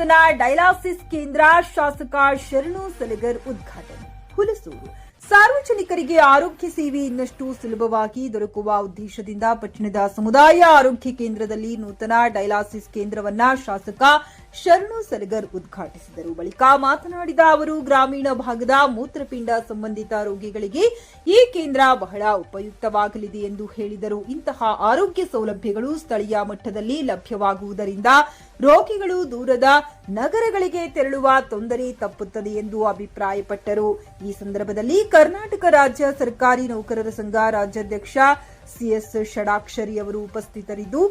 ನೂತನ ಡಯಾಲಿಸಿಸ್ ಕೇಂದ್ರ ಶಾಸಕ ಶರಣು ಸಲಗರ್ ಉದ್ಘಾಟನೆ. ಹುಲಸೂರು ಸಾರ್ವಜನಿಕರಿಗೆ ಆರೋಗ್ಯ ಸೇವೆ ಇನ್ನಷ್ಟು ಸುಲಭವಾಗಿ ದೊರಕುವ ಉದ್ದೇಶದಿಂದ ಪಟ್ಟಣದ ಸಮುದಾಯ ಆರೋಗ್ಯ ಕೇಂದ್ರದಲ್ಲಿ ನೂತನ ಡಯಾಲಿಸಿಸ್ ಕೇಂದ್ರವನ್ನ ಶಾಸಕ ಶರಣು ಸಲಗರ್ ಉದ್ಘಾಟಿಸಿದರು. ಬಳಿಕ ಮಾತನಾಡಿದ ಅವರು, ಗ್ರಾಮೀಣ ಭಾಗದ ಮೂತ್ರಪಿಂಡ ಸಂಬಂಧಿತ ರೋಗಿಗಳಿಗೆ ಈ ಕೇಂದ್ರ ಬಹಳ ಉಪಯುಕ್ತವಾಗಲಿದೆ ಎಂದು ಹೇಳಿದರು. ಇಂತಹ ಆರೋಗ್ಯ ಸೌಲಭ್ಯಗಳು ಸ್ಥಳೀಯ ಮಟ್ಟದಲ್ಲಿ ಲಭ್ಯವಾಗುವುದರಿಂದ ರೋಗಿಗಳು ದೂರದ ನಗರಗಳಿಗೆ ತೆರಳುವ ತೊಂದರೆ ತಪ್ಪುತ್ತದೆ ಎಂದು ಅಭಿಪ್ರಾಯಪಟ್ಟರು. ಈ ಸಂದರ್ಭದಲ್ಲಿ ಕರ್ನಾಟಕ ರಾಜ್ಯ ಸರ್ಕಾರಿ ನೌಕರರ ಸಂಘ ರಾಜ್ಯಾಧ್ಯಕ್ಷ ಸಿಎಸ್ ಷಡಾಕ್ಷರಿ ಅವರು ಉಪಸ್ಥಿತರಿದ್ದು,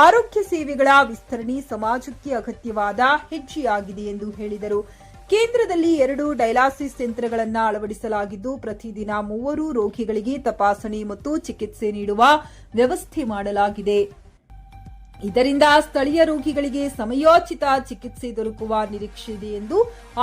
ಆರೋಗ್ಯ ಸೇವೆಗಳ ವಿಸ್ತರಣೆ ಸಮಾಜಕ್ಕೆ ಅಗತ್ಯವಾದ ಹೆಜ್ಜೆಯಾಗಿದೆ ಎಂದು ಹೇಳಿದರು. ಕೇಂದ್ರದಲ್ಲಿ 2 ಡಯಾಲಿಸಿಸ್ ಯಂತ್ರಗಳನ್ನು ಅಳವಡಿಸಲಾಗಿದ್ದು, ಪ್ರತಿದಿನ 3 ರೋಗಿಗಳಿಗೆ ತಪಾಸಣೆ ಮತ್ತು ಚಿಕಿತ್ಸೆ ನೀಡುವ ವ್ಯವಸ್ಥೆ ಮಾಡಲಾಗಿದೆ. ಇದರಿಂದ ಸ್ಥಳೀಯ ರೋಗಿಗಳಿಗೆ ಸಮಯೋಚಿತ ಚಿಕಿತ್ಸೆ ದೊರಕುವ ನಿರೀಕ್ಷೆ ಇದೆ ಎಂದು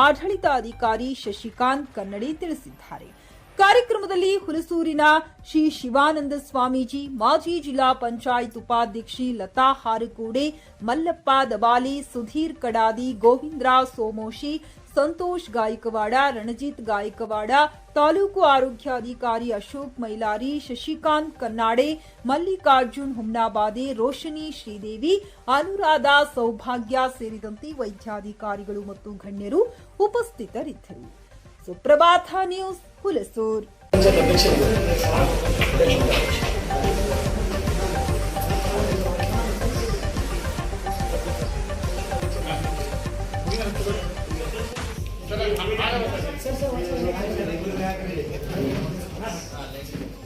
ಆಡಳಿತಾಧಿಕಾರಿ ಶಶಿಕಾಂತ್ ಕನ್ನಡಿ ತಿಳಿಸಿದ್ದಾರೆ. ಕಾರ್ಯಕ್ರಮದಲ್ಲಿ ಹುಲಸೂರಿನ ಶ್ರೀ ಶಿವಾನಂದ ಸ್ವಾಮೀಜಿ, ಮಾಜಿ ಜಿಲ್ಲಾ ಪಂಚಾಯತ್ ಉಪಾಧ್ಯಕ್ಷೆ ಲತಾ ಹಾರಕೋಡೆ, ಮಲ್ಲಪ್ಪ ದಬಾಲಿ, ಸುಧೀರ್ ಕಡಾದಿ, ಗೋವಿಂದ್ರ ಸೋಮೋಶಿ, ಸಂತೋಷ್ ಗಾಯಕವಾಡ, ರಣಜಿತ್ ಗಾಯಕವಾಡ, ತಾಲೂಕು ಆರೋಗ್ಯಾಧಿಕಾರಿ ಅಶೋಕ್ ಮೈಲಾರಿ, ಶಶಿಕಾಂತ್ ಕನ್ನಾಡೆ, ಮಲ್ಲಿಕಾರ್ಜುನ್ ಹುಮ್ನಾಬಾದೆ, ರೋಶನಿ ಶ್ರೀದೇವಿ, ಅನುರಾಧ ಸೌಭಾಗ್ಯ ಸೇರಿದಂತೆ ವೈದ್ಯಾಧಿಕಾರಿಗಳು ಮತ್ತು ಗಣ್ಯರು ಉಪಸ್ಥಿತರಿದ್ದರು. ಸುಪ್ರಭಾತ ನ್ಯೂಸ್, ಹುಲಸೂರು. सर